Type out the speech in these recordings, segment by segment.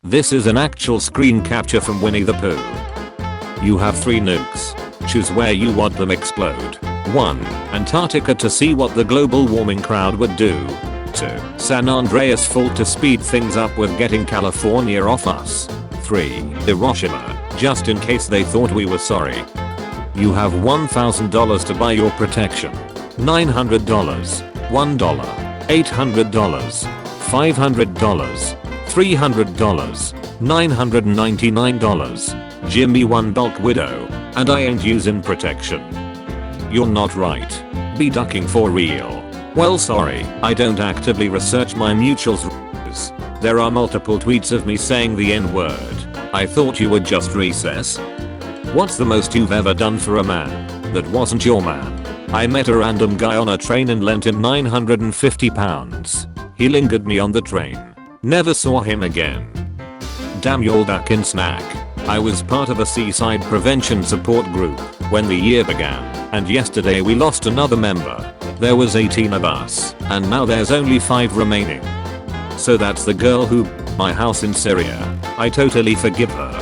This is an actual screen capture from Winnie the Pooh. You have 3 nukes. Choose where you want them explode. 1. Antarctica to see what the global warming crowd would do. 2. San Andreas fault to speed things up with getting California off us. 3. Hiroshima, just in case they thought we were sorry. You have $1,000 to buy your protection. $900, $1, $800, $500, $300, $999. Jimmy 1 bulk widow, and I ain't using protection. You're not right. Be ducking for real. Well, sorry, I don't actively research my mutuals. There are multiple tweets of me saying the N-word. I thought you would just recess. What's the most you've ever done for a man that wasn't your man? I met a random guy on a train and lent him £950. He lingered me on the train. Never saw him again. Damn, you're ducking snack. I was part of a seaside prevention support group when the year began, and yesterday we lost another member. There was 18 of us, and now there's only 5 remaining. So that's the girl who my house in Syria. I totally forgive her.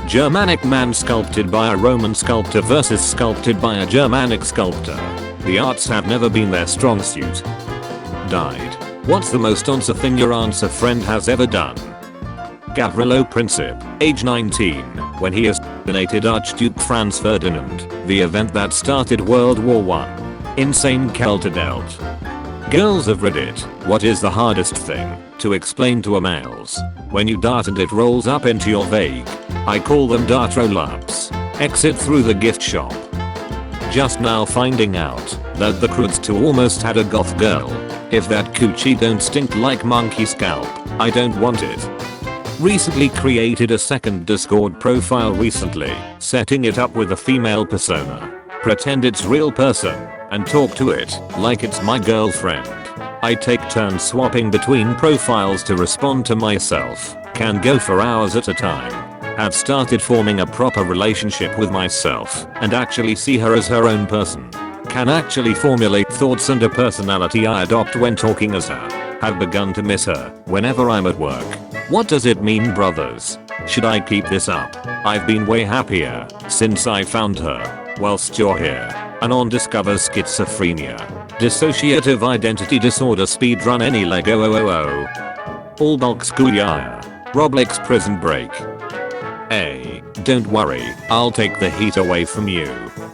Germanic man sculpted by a Roman sculptor versus sculpted by a Germanic sculptor. The arts have never been their strong suit. Died. What's the most answer thing your answer friend has ever done? Gavrilo Princip, age 19, when he assassinated Archduke Franz Ferdinand, the event that started World War I. Insane Kelterdelt. Girls of Reddit, what is the hardest thing to explain to a males? When you dart and it rolls up into your vague. I call them dart roll-ups. Exit through the gift shop. Just now finding out that the Croods 2 almost had a goth girl. If that coochie don't stink like monkey scalp, I don't want it. Recently created a second Discord profile recently, setting it up with a female persona. Pretend it's real person, and talk to it like it's my girlfriend. I take turns swapping between profiles to respond to myself, can go for hours at a time. Have started forming a proper relationship with myself, and actually see her as her own person. Can actually formulate thoughts and a personality I adopt when talking as her. Have begun to miss her whenever I'm at work. What does it mean, brothers? Should I keep this up? I've been way happier since I found her. Whilst you're here, Anon discovers schizophrenia. Dissociative identity disorder speedrun any Lego 000. All bulk schoolyaya. Roblox prison break. Hey, don't worry, I'll take the heat away from you.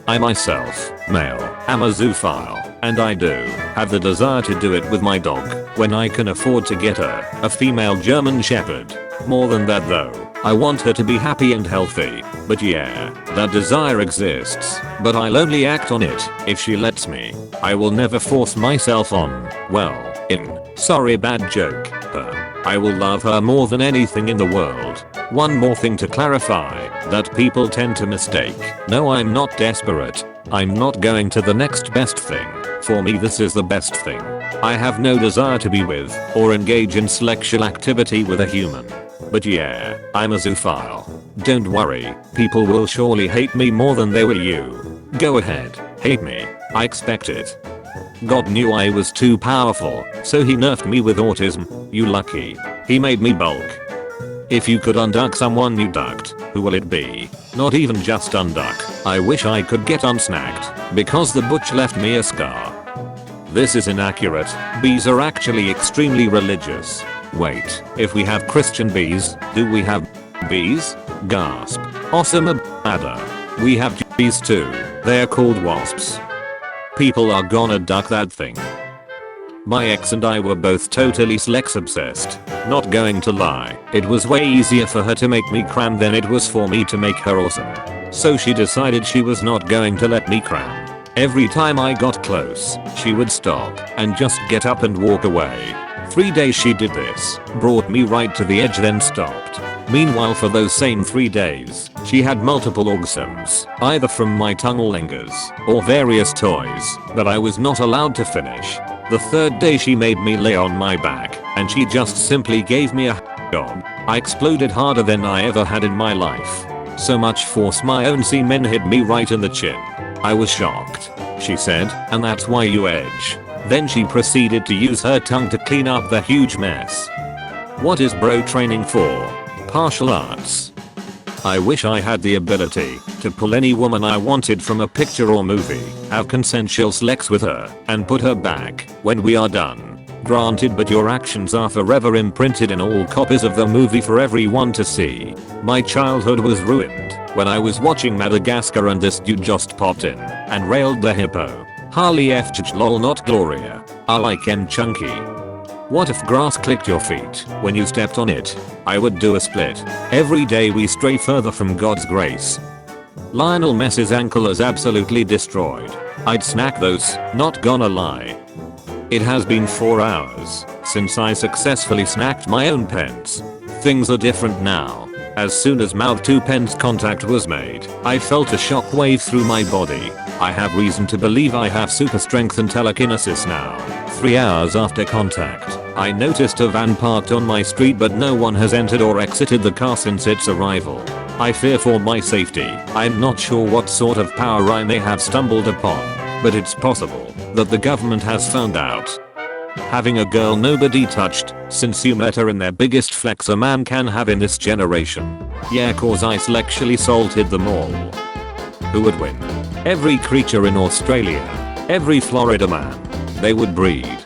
I myself, male, am a zoophile, and I do have the desire to do it with my dog when I can afford to get her a female German Shepherd. More than that though, I want her to be happy and healthy. But yeah, that desire exists, but I'll only act on it if she lets me. I will never force myself on, sorry bad joke, her. I will love her more than anything in the world. One more thing to clarify that people tend to mistake. No, I'm not desperate. I'm not going to the next best thing. For me this is the best thing. I have no desire to be with or engage in sexual activity with a human. But yeah, I'm a zoophile. Don't worry, people will surely hate me more than they will you. Go ahead, hate me. I expect it. God knew I was too powerful, so he nerfed me with autism. You lucky. He made me bulk. If you could unduck someone you ducked, who will it be? Not even just unduck. I wish I could get unsnacked, because the butch left me a scar. This is inaccurate. Bees are actually extremely religious. Wait, if we have Christian bees, do we have bees? Gasp. Awesome adder. We have bees too. They're called wasps. People are gonna duck that thing. My ex and I were both totally sex obsessed. Not going to lie, it was way easier for her to make me cram than it was for me to make her awesome. So she decided she was not going to let me cram. Every time I got close, she would stop and just get up and walk away. 3 days she did this, brought me right to the edge then stopped. Meanwhile for those same 3 days, she had multiple orgasms, either from my tongue-lingers or various toys that I was not allowed to finish. The 3rd day she made me lay on my back and she just simply gave me a job. I exploded harder than I ever had in my life. So much force my own semen hit me right in the chin. I was shocked, she said, and that's why you edge. Then she proceeded to use her tongue to clean up the huge mess. What is bro training for? Martial arts. I wish I had the ability to pull any woman I wanted from a picture or movie, have consensual sex with her, and put her back when we are done. Granted, but your actions are forever imprinted in all copies of the movie for everyone to see. My childhood was ruined when I was watching Madagascar and this dude just popped in and railed the hippo. Harley F lol not Gloria. I like M chunky. What if grass clicked your feet when you stepped on it? I would do a split. Every day we stray further from God's grace. Lionel Messi's ankle is absolutely destroyed. I'd snack those, not gonna lie. It has been 4 hours since I successfully snacked my own pence. Things are different now. As soon as mouth to pence contact was made, I felt a shockwave through my body. I have reason to believe I have super strength and telekinesis now. 3 hours after contact, I noticed a van parked on my street, but no one has entered or exited the car since its arrival. I fear for my safety. I'm not sure what sort of power I may have stumbled upon, but it's possible that the government has found out. Having a girl nobody touched since you met her in their biggest flex a man can have in this generation. Yeah, cause I sexually assaulted them all. Who would win? Every creature in Australia. Every Florida man. They would breed.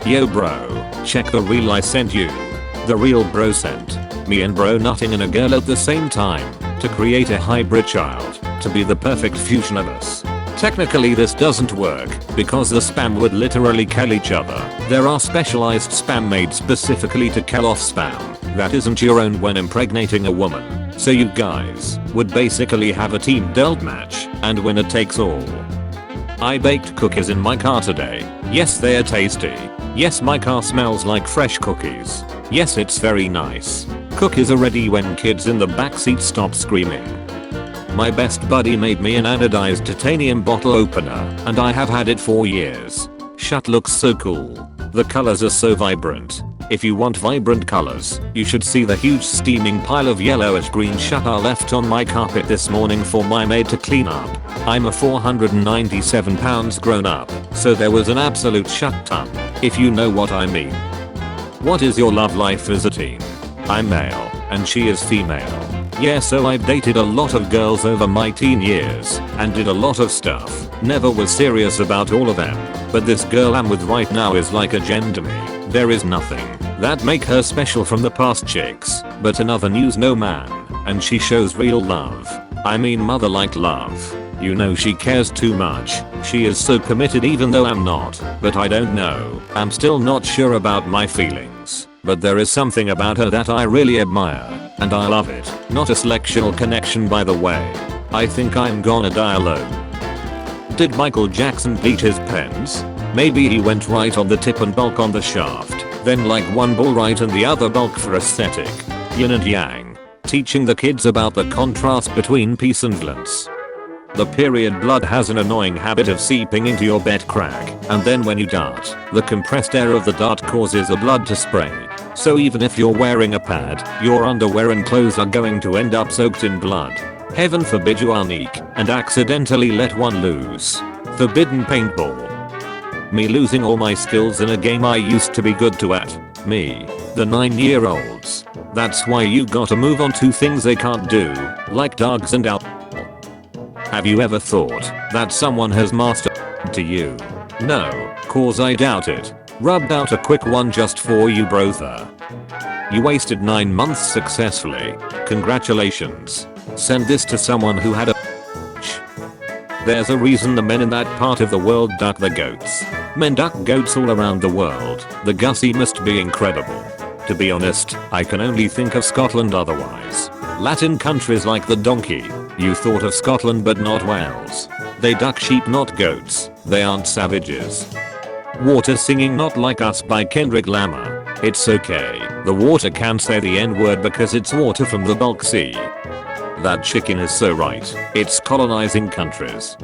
Yo bro, check the reel I sent you. The real bro sent me and bro nutting in a girl at the same time to create a hybrid child to be the perfect fusion of us. Technically this doesn't work because the spam would literally kill each other. There are specialized spam made specifically to kill off spam that isn't your own when impregnating a woman. So you guys would basically have a team deathmatch and winner takes all. I baked cookies in my car today. Yes, they are tasty. Yes, my car smells like fresh cookies. Yes, it's very nice. Cookies are ready when kids in the backseat stop screaming. My best buddy made me an anodized titanium bottle opener and I have had it for years. Shut looks so cool. The colors are so vibrant. If you want vibrant colors, you should see the huge steaming pile of yellowish green shut I left on my carpet this morning for my maid to clean up. I'm a 497 pounds grown up, so there was an absolute shut ton, if you know what I mean. What is your love life as a teen? I'm male, and she is female. Yeah, so I've dated a lot of girls over my teen years, and did a lot of stuff. Never was serious about all of them, but this girl I'm with right now is like a gem to me. There is nothing that make her special from the past chicks, but another news no man, and she shows real love. I mean mother-like love. You know she cares too much. She is so committed even though I'm not, but I don't know. I'm still not sure about my feelings, but there is something about her that I really admire, and I love it. Not a sexual connection by the way. I think I'm gonna die alone. Did Michael Jackson bleach his pens? Maybe he went right on the tip and bulk on the shaft, then like one ball right and the other bulk for aesthetic. Yin and yang. Teaching the kids about the contrast between peace and violence. The period blood has an annoying habit of seeping into your bed crack, and then when you dart, the compressed air of the dart causes the blood to spray. So even if you're wearing a pad, your underwear and clothes are going to end up soaked in blood. Heaven forbid you are unique and accidentally let one loose. Forbidden paintball. Me losing all my skills in a game I used to be good to at. Me. The 9-year-olds. That's why you gotta move on to things they can't do, like dogs and alcohol. Have you ever thought that someone has mastered to you? No, cause I doubt it. Rubbed out a quick one just for you brother. You wasted 9 months successfully. Congratulations. Send this to someone who had a There's a reason the men in that part of the world duck the goats. Men duck goats all around the world. The gussy must be incredible. To be honest, I can only think of Scotland otherwise. Latin countries like the donkey. You thought of Scotland but not Wales. They duck sheep not goats. They aren't savages. Water singing Not Like Us by Kendrick Lamar. It's okay. The water can say the N-word because it's water from the bulk sea. That chicken is so right. It's colonizing countries.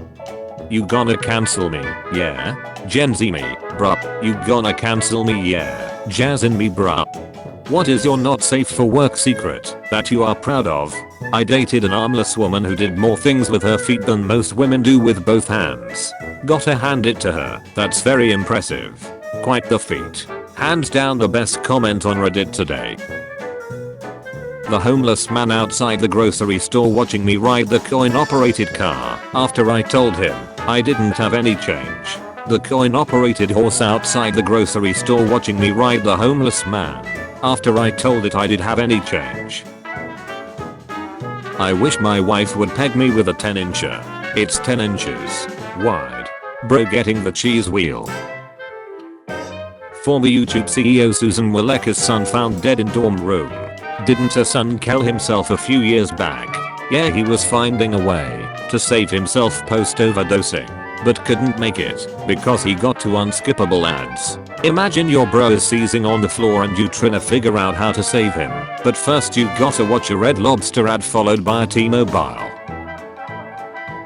You gonna cancel me, yeah? Gen Z me, bruh. You gonna cancel me, yeah? Jazzin' me, bruh. What is your not safe for work secret that you are proud of? I dated an armless woman who did more things with her feet than most women do with both hands. Gotta hand it to her, that's very impressive. Quite the feat. Hands down the best comment on Reddit today. The homeless man outside the grocery store watching me ride the coin-operated car after I told him I didn't have any change. The coin-operated horse outside the grocery store watching me ride the homeless man after I told it I did have any change. I wish my wife would peg me with a 10-incher. It's 10 inches wide. Bro getting the cheese wheel. Former YouTube CEO Susan Waleka's son found dead in dorm room. Didn't her son kill himself a few years back? Yeah, he was finding a way to save himself post overdosing, but couldn't make it because he got to unskippable ads. Imagine your bro is seizing on the floor and you trying to figure out how to save him, but first you gotta watch a Red Lobster ad followed by a T-Mobile.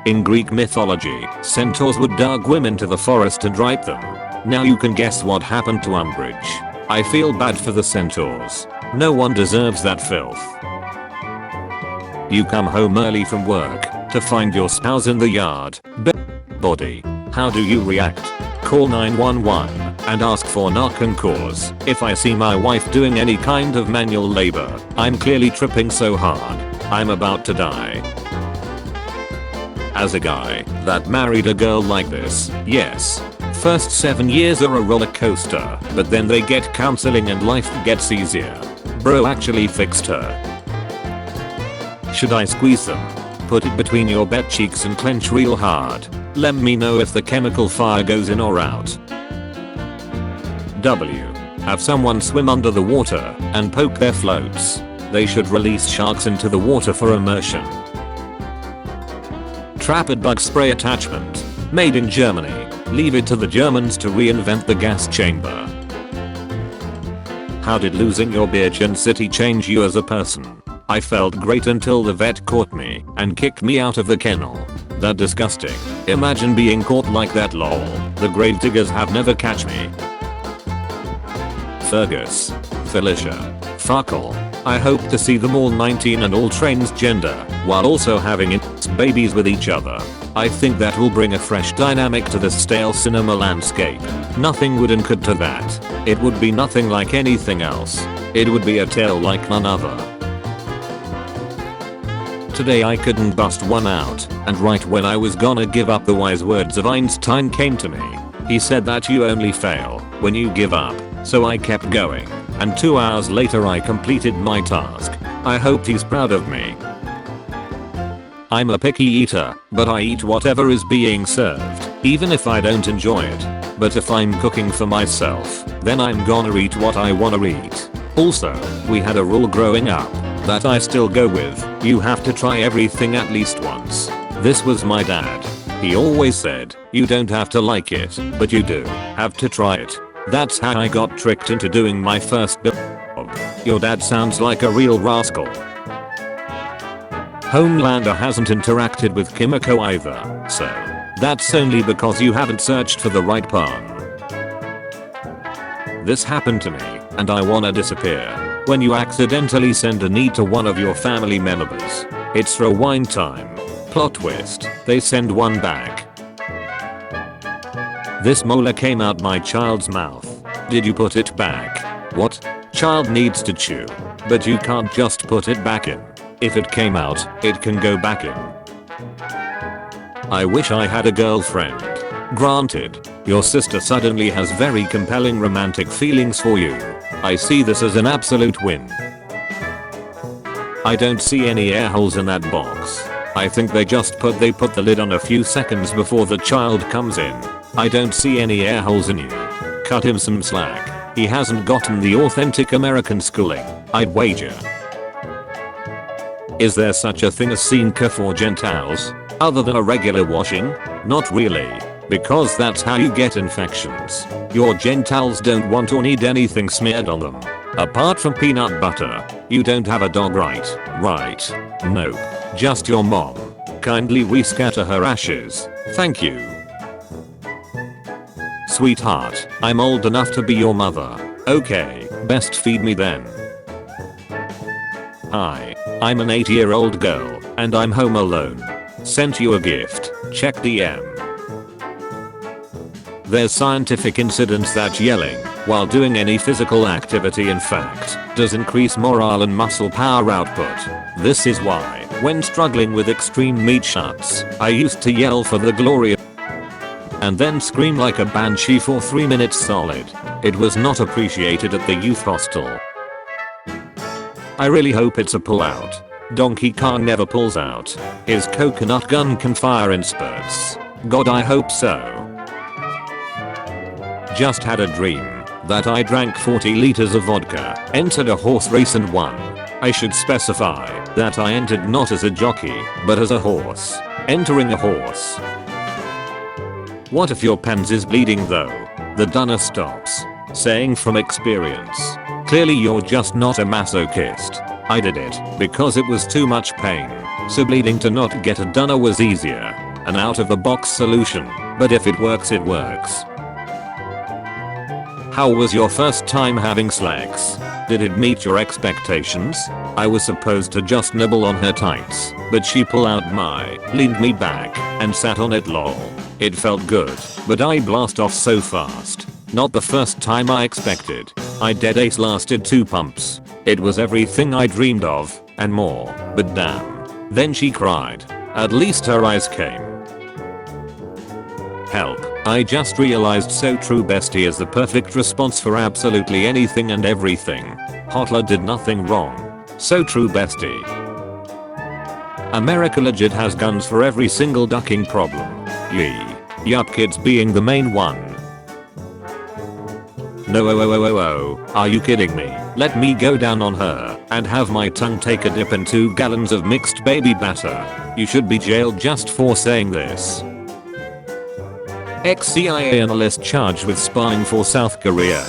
In Greek mythology, centaurs would drag women to the forest and rape them. Now you can guess what happened to Umbridge. I feel bad for the centaurs. No one deserves that filth. You come home early from work to find your spouse in the yard, body. How do you react? Call 911 and ask for knock and cause. If I see my wife doing any kind of manual labor, I'm clearly tripping so hard, I'm about to die. As a guy that married a girl like this, yes. First 7 years are a roller coaster, but then they get counseling and life gets easier. Bro actually fixed her. Should I squeeze them? Put it between your butt cheeks and clench real hard. Let me know if the chemical fire goes in or out. W. Have someone swim under the water and poke their floats. They should release sharks into the water for immersion. Trapped bug spray attachment. Made in Germany. Leave it to the Germans to reinvent the gas chamber. How did losing your beach and city change you as a person? I felt great until the vet caught me and kicked me out of the kennel. That disgusting. Imagine being caught like that, lol. The grave diggers have never catch me. Fergus. Felicia. Farkle. I hope to see them all 19 and all transgender while also having babies with each other. I think that will bring a fresh dynamic to the stale cinema landscape. Nothing would and could to that. It would be nothing like anything else. It would be a tale like none other. Today I couldn't bust one out, and right when I was gonna give up, the wise words of Einstein came to me. He said that you only fail when you give up, so I kept going, and 2 hours later I completed my task. I hope he's proud of me. I'm a picky eater, but I eat whatever is being served, even if I don't enjoy it. But if I'm cooking for myself, then I'm gonna eat what I wanna eat. Also, we had a rule growing up that I still go with: you have to try everything at least once. This was my dad. He always said, you don't have to like it, but you do have to try it. That's how I got tricked into doing my first job. Your dad sounds like a real rascal. Homelander hasn't interacted with Kimiko either, so that's only because you haven't searched for the right pun. This happened to me, and I wanna disappear. When you accidentally send a need to one of your family members, it's rewind time. Plot twist, they send one back. This molar came out my child's mouth. Did you put it back? What? Child needs to chew, but you can't just put it back in. If it came out, it can go back in. I wish I had a girlfriend. Granted, your sister suddenly has very compelling romantic feelings for you. I see this as an absolute win. I don't see any air holes in that box. I think they put the lid on a few seconds before the child comes in. I don't see any air holes in you. Cut him some slack. He hasn't gotten the authentic American schooling, I'd wager. Is there such a thing as sinker for Gentiles? Other than a regular washing? Not really. Because that's how you get infections. Your Gentiles don't want or need anything smeared on them. Apart from peanut butter. You don't have a dog, right? Right. Nope. Just your mom. Kindly rescatter her ashes. Thank you. Sweetheart, I'm old enough to be your mother. Okay, best feed me then. Hi, I'm an 8-year-old girl, and I'm home alone. Sent you a gift, check DM. There's scientific incidents that yelling while doing any physical activity, in fact, does increase morale and muscle power output. This is why, when struggling with extreme meat shots, I used to yell for the glory of and then scream like a banshee for 3 minutes solid. It was not appreciated at the youth hostel. I really hope it's a pullout. Donkey Kong never pulls out. His coconut gun can fire in spurts. God, I hope so. Just had a dream that I drank 40 liters of vodka, entered a horse race and won. I should specify that I entered not as a jockey, but as a horse. Entering a horse. What if your pens is bleeding though? The dunner stops. Saying from experience. Clearly you're just not a masochist. I did it because it was too much pain. So bleeding to not get a dunner was easier. An out of the box solution. But if it works, it works. How was your first time having sex? Did it meet your expectations? I was supposed to just nibble on her tights, but she pulled out my, leaned me back, and sat on it lol. It felt good, but I blast off so fast. Not the first time I expected. I dead ace lasted 2 pumps. It was everything I dreamed of, and more, but damn. Then she cried. At least her eyes came. Help, I just realized so true bestie is the perfect response for absolutely anything and everything. Hotler did nothing wrong. So true bestie. America legit has guns for every single ducking problem. Yee. Yup, kids being the main one. No, are you kidding me? Let me go down on her and have my tongue take a dip in 2 gallons of mixed baby batter. You should be jailed just for saying this. Ex-CIA analyst charged with spying for South Korea.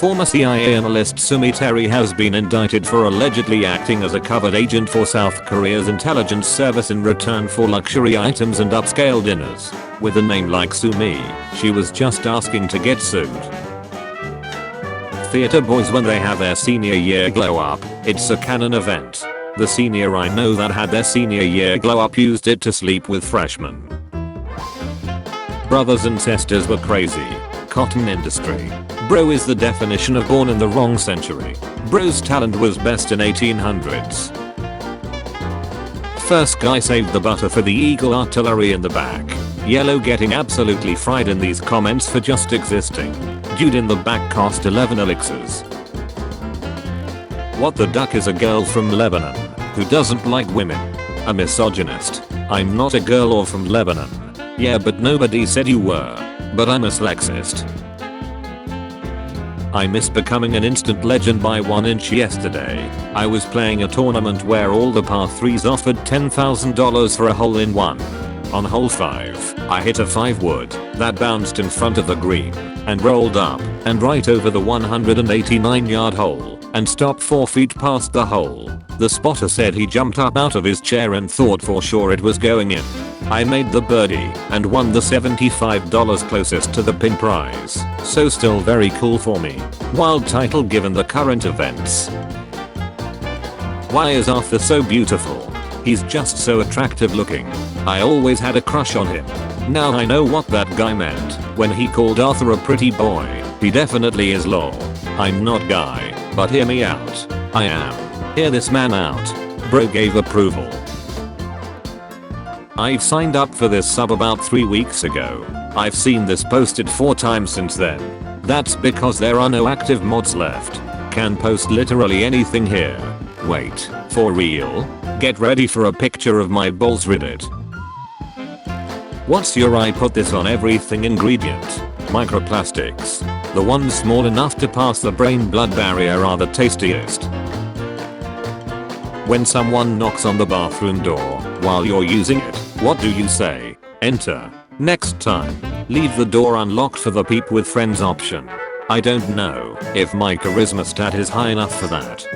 Former CIA analyst Sumi Terry has been indicted for allegedly acting as a covert agent for South Korea's intelligence service in return for luxury items and upscale dinners. With a name like Sumi, she was just asking to get sued. Theater boys when they have their senior year glow up, it's a canon event. The senior I know that had their senior year glow up used it to sleep with freshmen. Brothers and sisters were crazy. Cotton industry. Bro is the definition of born in the wrong century. Bro's talent was best in 1800s. First guy saved the butter for the Eagle artillery in the back. Yellow getting absolutely fried in these comments for just existing. Dude in the back cost 11 elixirs. What the duck is a girl from Lebanon who doesn't like women. A misogynist. I'm not a girl or from Lebanon. Yeah, but nobody said you were. But I'm a sexist. I miss becoming an instant legend by 1 inch yesterday. I was playing a tournament where all the par 3s offered $10,000 for a hole in one. On hole 5, I hit a 5 wood that bounced in front of the green and rolled up and right over the 189-yard hole and stopped 4 feet past the hole. The spotter said he jumped up out of his chair and thought for sure it was going in. I made the birdie and won the $75 closest to the pin prize, so still very cool for me. Wild title given the current events. Why is Arthur so beautiful? He's just so attractive looking. I always had a crush on him. Now I know what that guy meant when he called Arthur a pretty boy. He definitely is lol. I'm not guy, but hear me out. I am. Hear this man out. Bro gave approval. I've signed up for this sub about 3 weeks ago. I've seen this posted 4 times since then. That's because there are no active mods left. Can post literally anything here. Wait, for real? Get ready for a picture of my balls Reddit. What's your I put this on everything ingredient? Microplastics. The ones small enough to pass the brain-blood barrier are the tastiest. When someone knocks on the bathroom door while you're using it, what do you say? Enter. Next time, leave the door unlocked for the peep with friends option. I don't know if my charisma stat is high enough for that.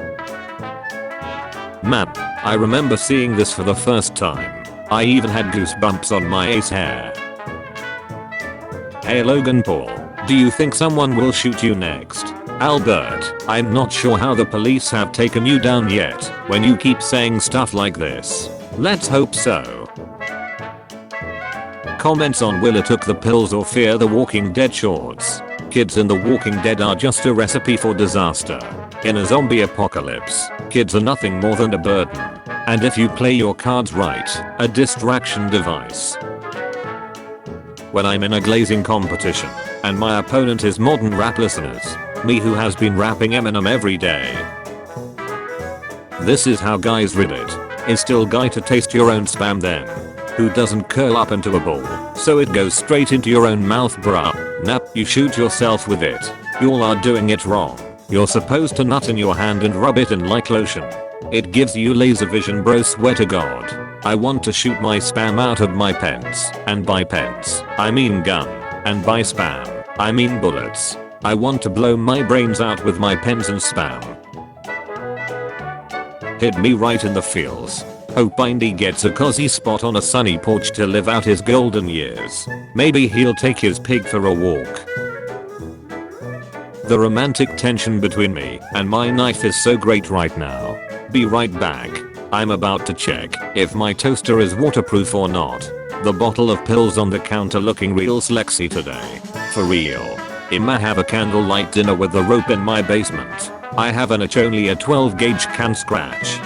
Man, I remember seeing this for the first time. I even had goosebumps on my ace hair. Hey Logan Paul, do you think someone will shoot you next? Albert, I'm not sure how the police have taken you down yet when you keep saying stuff like this. Let's hope so. Comments on Willa took the pills or Fear the Walking Dead shorts. Kids in The Walking Dead are just a recipe for disaster. In a zombie apocalypse, kids are nothing more than a burden. And if you play your cards right, a distraction device. When I'm in a glazing competition, and my opponent is modern rap listeners, me who has been rapping Eminem every day. This is how guys read it. Instill guy to taste your own spam then. Who doesn't curl up into a ball, so it goes straight into your own mouth bruh. Nah, you shoot yourself with it. Y'all are doing it wrong. You're supposed to nut in your hand and rub it in like lotion. It gives you laser vision bro, swear to god. I want to shoot my spam out of my pens. And by pens, I mean gun. And by spam, I mean bullets. I want to blow my brains out with my pens and spam. Hit me right in the feels. Hope Bindy gets a cozy spot on a sunny porch to live out his golden years. Maybe he'll take his pig for a walk. The romantic tension between me and my knife is so great right now. Be right back. I'm about to check if my toaster is waterproof or not. The bottle of pills on the counter looking real slexy today. For real. I'ma have a candlelight dinner with the rope in my basement. I have an itch only a 12 gauge can scratch.